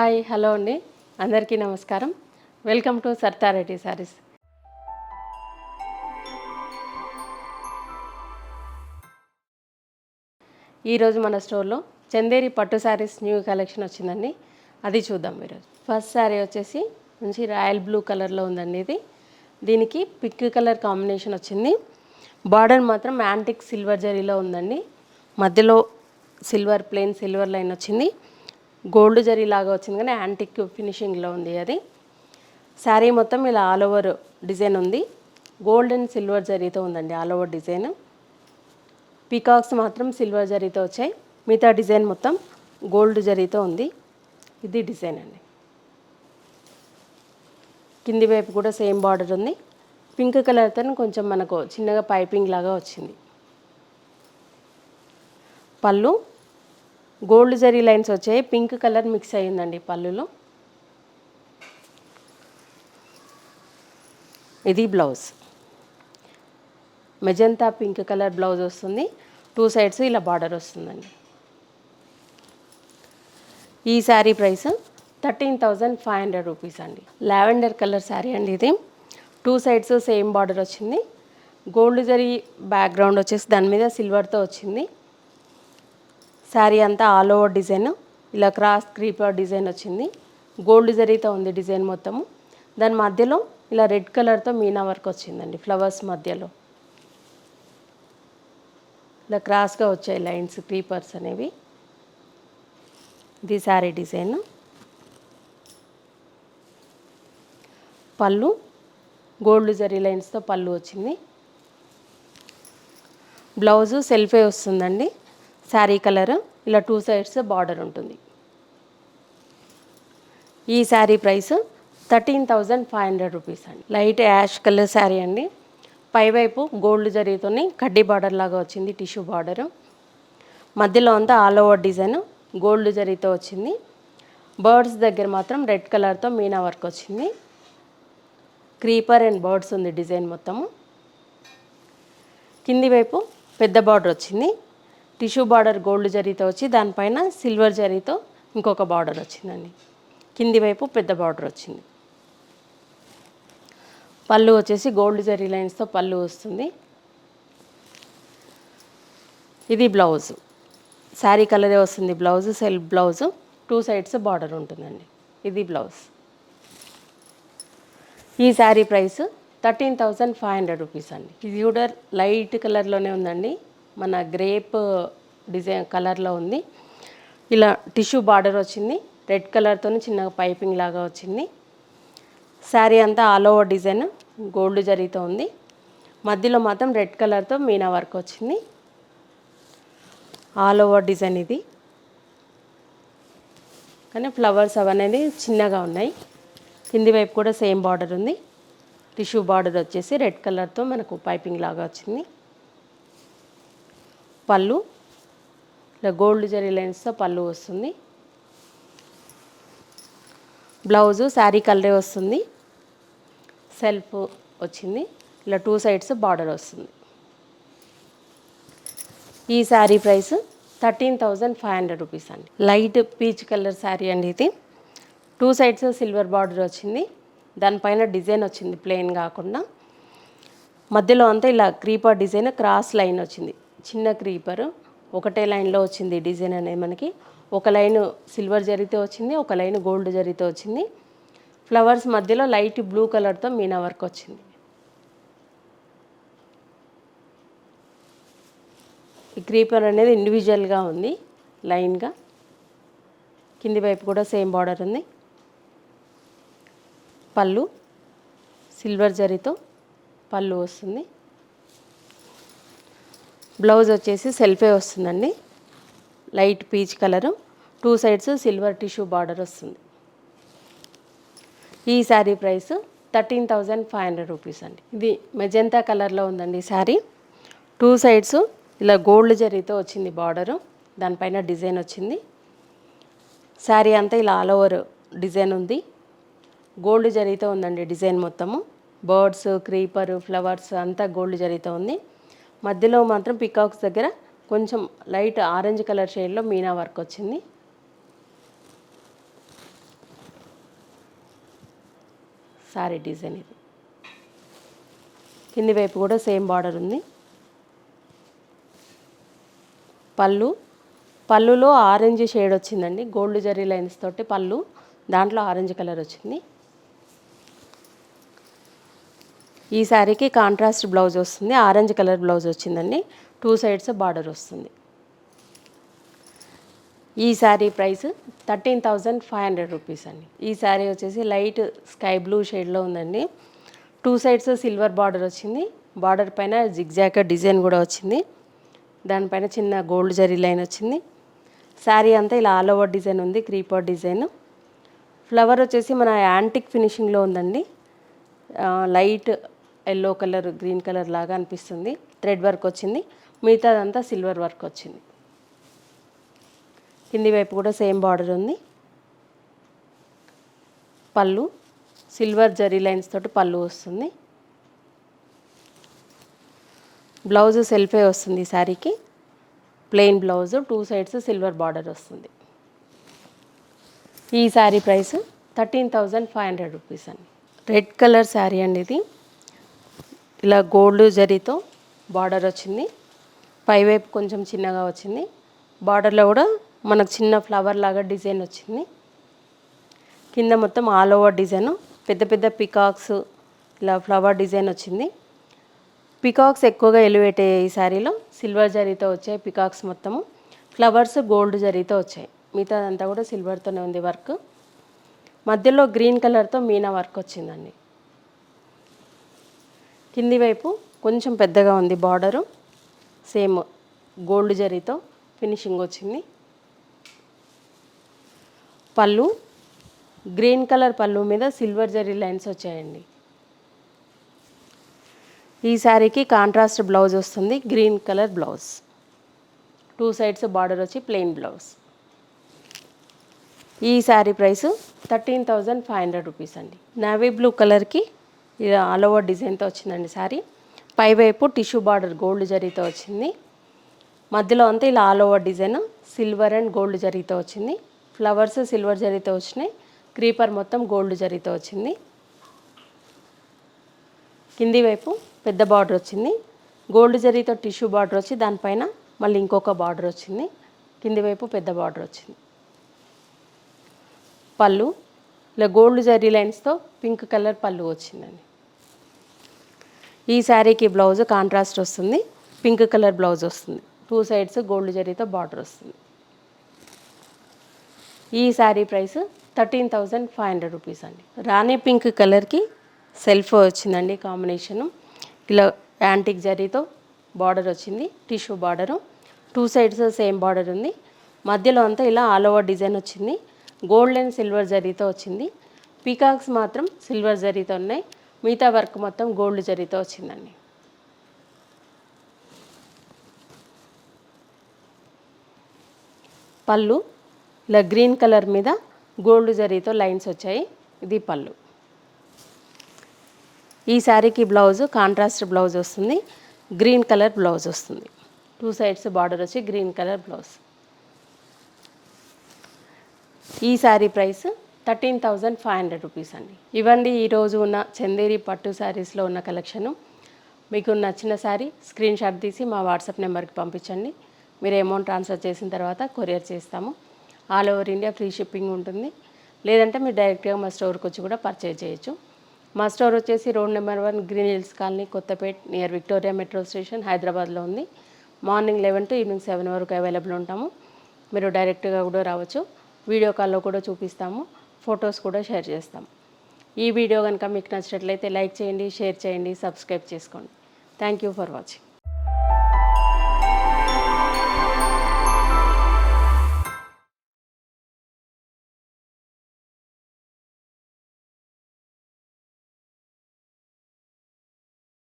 Hi hello అండి, అందరికీ నమస్కారం. Welcome to Sarthareddy saris. ఈరోజు మన స్టోర్లో చందేరి పట్టు శారీస్ న్యూ కలెక్షన్ వచ్చిందండి. అది చూద్దాం ఈరోజు. ఫస్ట్ శారీ వచ్చేసి మంచి రాయల్ బ్లూ కలర్లో ఉందండి. దీనికి పింక్ కలర్ కాంబినేషన్ వచ్చింది. బార్డర్ మాత్రం యాంటిక్ సిల్వర్ జరీలో ఉందండి. మధ్యలో ప్లెయిన్ సిల్వర్ లైన్ వచ్చింది. గోల్డ్ జరీ లాగా వచ్చింది కానీ యాంటిక్ ఫినిషింగ్లో ఉంది. అది శారీ మొత్తం ఇలా ఆల్ ఓవర్ డిజైన్ ఉంది. గోల్డ్ అండ్ సిల్వర్ జరీతో ఉందండి ఆల్ ఓవర్ డిజైన్. పీకాక్స్ మాత్రం సిల్వర్ జరీతో వచ్చాయి. మిగతా డిజైన్ మొత్తం గోల్డ్ జరీతో ఉంది. ఇది డిజైన్ అండి. కింది వైపు కూడా సేమ్ బార్డర్ ఉంది. పింక్ కలర్తో కొంచెం మనకు చిన్నగా పైపింగ్ లాగా వచ్చింది. పళ్ళు గోల్డ్ జరీ లైన్స్ వచ్చాయి. పింక్ కలర్ మిక్స్ అయ్యిందండి పళ్ళులో. ఇది blouse. Magenta pink colour blouse వస్తుంది. 2 సైడ్స్ ఇలా బార్డర్ వస్తుందండి. ఈ శారీ ప్రైస్ 13,500 రూపీస్ అండి. లావెండర్ కలర్ శారీ అండి. ఇది 2 సైడ్స్ సేమ్ బార్డర్ వచ్చింది. గోల్డ్ జరీ బ్యాక్గ్రౌండ్ వచ్చేసి దాని మీద సిల్వర్తో వచ్చింది. శారీ అంతా ఆల్ ఓవర్ డిజైన్ ఇలా క్రాస్ క్రీపర్ డిజైన్ వచ్చింది. గోల్డ్ జరీతో ఉంది డిజైన్ మొత్తము. దాని మధ్యలో ఇలా రెడ్ కలర్తో మీనా వర్క్ వచ్చిందండి. ఫ్లవర్స్ మధ్యలో ఇలా క్రాస్గా వచ్చాయి లైన్స్, క్రీపర్స్ అనేవి. ఇది శారీ డిజైన్. పళ్ళు గోల్డ్ జరీ లైన్స్తో పళ్ళు వచ్చింది. బ్లౌజు సెల్ఫే వస్తుందండి. శారీ కలర్ ఇలా 2 సైడ్స్ బార్డర్ ఉంటుంది. ఈ శారీ ప్రైస్ 13,500 రూపీస్ అండి. లైట్ యాష్ కలర్ శారీ అండి. పైవైపు గోల్డ్ జరీతోని కడ్డీ బార్డర్ లాగా వచ్చింది. టిష్యూ బార్డరు మధ్యలో అంతా ఆల్ ఓవర్ డిజైన్ గోల్డ్ జరీతో వచ్చింది. బర్డ్స్ దగ్గర మాత్రం రెడ్ కలర్తో మీనా వర్క్ వచ్చింది. క్రీపర్ అండ్ బర్డ్స్ ఉంది డిజైన్ మొత్తము. కింది వైపు పెద్ద బార్డర్ వచ్చింది. టిష్యూ బార్డర్ గోల్డ్ జరీతో వచ్చి దానిపైన సిల్వర్ జరీతో ఇంకొక బార్డర్ వచ్చిందండి. కింది వైపు పెద్ద బార్డర్ వచ్చింది. పళ్ళు వచ్చేసి గోల్డ్ జరీ లైన్స్తో పళ్ళు వస్తుంది. ఇది బ్లౌజ్. శారీ కలరే వస్తుంది blouse. Self blouse 2 sides border ఉంటుందండి. ఇది బ్లౌజ్. ఈ శారీ ప్రైస్ 13,500 రూపీస్ అండి. ఇది కూడా లైట్ కలర్లోనే ఉందండి. మన గ్రేప్ డిజైన్ కలర్లో ఉంది. ఇలా టిష్యూ బార్డర్ వచ్చింది. రెడ్ కలర్తో చిన్నగా పైపింగ్ లాగా వచ్చింది. శారీ అంతా ఆల్ ఓవర్ డిజైన్ గోల్డ్ జరీతో ఉంది. మధ్యలో మాత్రం రెడ్ కలర్తో మీనా వర్క్ వచ్చింది. ఆల్ ఓవర్ డిజైన్ ఇది. కానీ ఫ్లవర్స్ అవనేది చిన్నగా ఉన్నాయి. కింది వైపు కూడా సేమ్ బార్డర్ ఉంది. టిష్యూ బార్డర్ వచ్చేసి రెడ్ కలర్తో మనకు పైపింగ్ లాగా వచ్చింది. పళ్ళు ఇలా గోల్డ్ జరీ లైన్స్తో పళ్ళు వస్తుంది. బ్లౌజు శారీ కలరే వస్తుంది. సెల్ఫ్ వచ్చింది. ఇలా 2 సైడ్స్ బార్డర్ వస్తుంది. ఈ శారీ ప్రైస్ 13,500 రూపీస్ అండి. లైట్ పీచ్ కలర్ శారీ అండి. ఇది 2 సైడ్స్ సిల్వర్ బార్డర్ వచ్చింది. దానిపైన డిజైన్ వచ్చింది ప్లెయిన్ కాకుండా. మధ్యలో అంతా ఇలా క్రీపర్ డిజైన్ క్రాస్ లైన్ వచ్చింది. చిన్న క్రీపర్ ఒకటే లైన్లో వచ్చింది డిజైన్ అనేది. మనకి ఒక లైన్ సిల్వర్ జరీతో వచ్చింది, ఒక లైన్ గోల్డ్ జరీతో వచ్చింది. ఫ్లవర్స్ మధ్యలో లైట్ బ్లూ కలర్తో మీనా వర్క్ వచ్చింది. ఈ క్రీపర్ అనేది ఇండివిజువల్గా ఉంది లైన్గా. కింది వైపు కూడా సేమ్ బార్డర్ ఉంది. పళ్ళు సిల్వర్ జరీతో పళ్ళు వస్తుంది. బ్లౌజ్ వచ్చేసి సెల్ఫే వస్తుందండి. Light peach colour 2 sides silver tissue border వస్తుంది. ఈ శారీ ప్రైస్ 13,500 రూపీస్ అండి. ఇది మెజంతా కలర్లో ఉందండి శారీ. 2 సైడ్స్ ఇలా గోల్డ్ జరీతో వచ్చింది బార్డరు. దానిపైన డిజైన్ వచ్చింది. శారీ అంతా ఇలా ఆల్ ఓవర్ డిజైన్ ఉంది. గోల్డ్ జరీతో ఉందండి డిజైన్ మొత్తము. బర్డ్స్, క్రీపర్, ఫ్లవర్స్ అంతా గోల్డ్ జరీతో ఉంది. మధ్యలో మాత్రం పికాక్స్ దగ్గర కొంచెం లైట్ ఆరెంజ్ కలర్ షేడ్లో మీనా వర్క్ వచ్చింది. సారీ డిజైన్ ఇది. కింది వైపు కూడా సేమ్ బార్డర్ ఉంది. పళ్ళులో ఆరెంజ్ షేడ్ వచ్చిందండి, గోల్డ్ జరీ లైన్స్ తోటి పళ్ళు, దాంట్లో ఆరెంజ్ కలర్ వచ్చింది. ఈ శారీకి కాంట్రాస్ట్ బ్లౌజ్ వస్తుంది, ఆరెంజ్ కలర్ బ్లౌజ్ వచ్చిందండి, 2 సైడ్స్ బార్డర్ వస్తుంది. ఈ శారీ ప్రైస్ 13,500 రూపీస్ అండి. ఈ శారీ వచ్చేసి లైట్ స్కై బ్లూ షేడ్లో ఉందండి. 2 సైడ్స్ సిల్వర్ బార్డర్ వచ్చింది, బార్డర్ పైన జిగ్జాగ్ డిజైన్ కూడా వచ్చింది, దానిపైన చిన్న గోల్డ్ జరీ లైన్ వచ్చింది. శారీ అంతా ఇలా ఆల్ ఓవర్ డిజైన్ ఉంది, క్రీపర్ డిజైన్. ఫ్లవర్ వచ్చేసి మన యాంటిక్ ఫినిషింగ్లో ఉందండి, light yellow colour green colour లాగా అనిపిస్తుంది. థ్రెడ్ వర్క్ వచ్చింది, మిగతాదంతా సిల్వర్ వర్క్ వచ్చింది. కింది వైపు కూడా సేమ్ బార్డర్ ఉంది. పళ్ళు సిల్వర్ జరీ లైన్స్ తోటి పళ్ళు వస్తుంది. బ్లౌజ్ సెల్ఫే వస్తుంది ఈ శారీకి, plain blouse, 2 sides silver border వస్తుంది. ఈ శారీ ప్రైస్ 13,500 రూపీస్ అండి. రెడ్ కలర్ శారీ అండి ఇది. ఇలా గోల్డ్ జరీతో బార్డర్ వచ్చింది, పైవైపు కొంచెం చిన్నగా వచ్చింది, బార్డర్లో కూడా మనకు చిన్న ఫ్లవర్ లాగా డిజైన్ వచ్చింది. కింద మొత్తం ఆల్ ఓవర్ డిజైన్, పెద్ద పెద్ద పికాక్స్ ఇలా ఫ్లవర్ డిజైన్ వచ్చింది. పికాక్స్ ఎక్కువగా ఎలివేట్ అయ్యాయి ఈ శారీలో, సిల్వర్ జరీతో వచ్చాయి పికాక్స్ మొత్తము, ఫ్లవర్స్ గోల్డ్ జరీతో వచ్చాయి, మిగతాదంతా కూడా సిల్వర్తోనే ఉంది వర్క్. మధ్యలో గ్రీన్ కలర్తో మీనా వర్క్ వచ్చిందండి. కింది వైపు కొంచెం పెద్దగా ఉంది బార్డరు, సేమ్ గోల్డ్ జరీతో ఫినిషింగ్ వచ్చింది. పళ్ళు గ్రీన్ కలర్ పళ్ళు మీద సిల్వర్ జరీ లైన్స్ వచ్చాయండి. ఈ శారీకి కాంట్రాస్ట్ బ్లౌజ్ వస్తుంది, green colour blouse, 2 sides border వచ్చి ప్లెయిన్ బ్లౌజ్. ఈ శారీ ప్రైస్ 13,500 రూపీస్ అండి. నావీ బ్లూ కలర్కి ఇలా ఆల్ ఓవర్ డిజైన్తో వచ్చిందండి శారీ. పైవైపు టిష్యూ బార్డర్ గోల్డ్ జరీతో వచ్చింది, మధ్యలో అంతా ఇలా all over design silver and gold జరీతో వచ్చింది. ఫ్లవర్స్ సిల్వర్ జరీతో వచ్చినాయి, క్రీపర్ మొత్తం గోల్డ్ జరీతో వచ్చింది. కింది వైపు పెద్ద బార్డర్ వచ్చింది, గోల్డ్ జరీతో టిష్యూ బార్డర్ వచ్చి దానిపైన మళ్ళీ ఇంకొక బార్డర్ వచ్చింది, కింది వైపు పెద్ద బార్డర్ వచ్చింది. పళ్ళు ఇలా గోల్డ్ జరీ లైన్స్తో పింక్ కలర్ పళ్ళు వచ్చిందండి. ఈ శారీకి బ్లౌజ్ కాంట్రాస్ట్ వస్తుంది, పింక్ కలర్ బ్లౌజ్ వస్తుంది, 2 సైడ్స్ గోల్డ్ జరీతో బార్డర్ వస్తుంది. ఈ శారీ ప్రైస్ 13,500 రూపీస్ అండి. రాణి పింక్ కలర్కి సెల్ఫ్ వచ్చిందండి కాంబినేషను, ఇలా యాంటిక్ జరీతో బార్డర్ వచ్చింది, tissue border, 2 sides same border ఉంది, మధ్యలో అంతా ఇలా ఆల్ ఓవర్ డిజైన్ వచ్చింది, గోల్డ్ అండ్ సిల్వర్ జరీతో వచ్చింది. పీకాక్స్ మాత్రం సిల్వర్ జరీతో ఉన్నాయి, మిగతా వర్క్ మొత్తం గోల్డ్ జరీతో వచ్చిందండి. పళ్ళు ఇలా గ్రీన్ కలర్ మీద గోల్డ్ జరీతో లైన్స్ వచ్చాయి, ఇది పళ్ళు. ఈ శారీకి బ్లౌజ్ కాంట్రాస్ట్ బ్లౌజ్ వస్తుంది, గ్రీన్ కలర్ బ్లౌజ్ వస్తుంది, 2 సైడ్స్ బార్డర్ వచ్చి గ్రీన్ కలర్ బ్లౌజ్. ఈ శారీ ప్రైస్ 13,500 రూపీస్ అండి. ఇవ్వండి ఈరోజు ఉన్న చందేరి పట్టు శారీస్లో ఉన్న కలెక్షను. మీకు నచ్చిన శారీ స్క్రీన్ షాట్ తీసి మా వాట్సాప్ నెంబర్కి పంపించండి. మీరు అమౌంట్ ట్రాన్స్ఫర్ చేసిన తర్వాత కొరియర్ చేస్తాము. All over India free shipping ఉంటుంది. లేదంటే మీరు డైరెక్ట్గా మా స్టోర్కి వచ్చి కూడా పర్చేజ్ చేయొచ్చు. మా స్టోర్ వచ్చేసి road number 1 green hills colony, Kothapet, near Victoria metro station, హైదరాబాద్లో ఉంది. మార్నింగ్ 11 to ఈవినింగ్ 7 వరకు అవైలబుల్ ఉంటాము. మీరు డైరెక్ట్గా కూడా రావచ్చు, వీడియో కాల్లో కూడా చూపిస్తాము, ఫొటోస్ కూడా షేర్ చేస్తాము. ఈ వీడియో కనుక మీకు నచ్చినట్లయితే లైక్ చేయండి, షేర్ చేయండి, సబ్స్క్రైబ్ చేసుకోండి. Thank you for watching.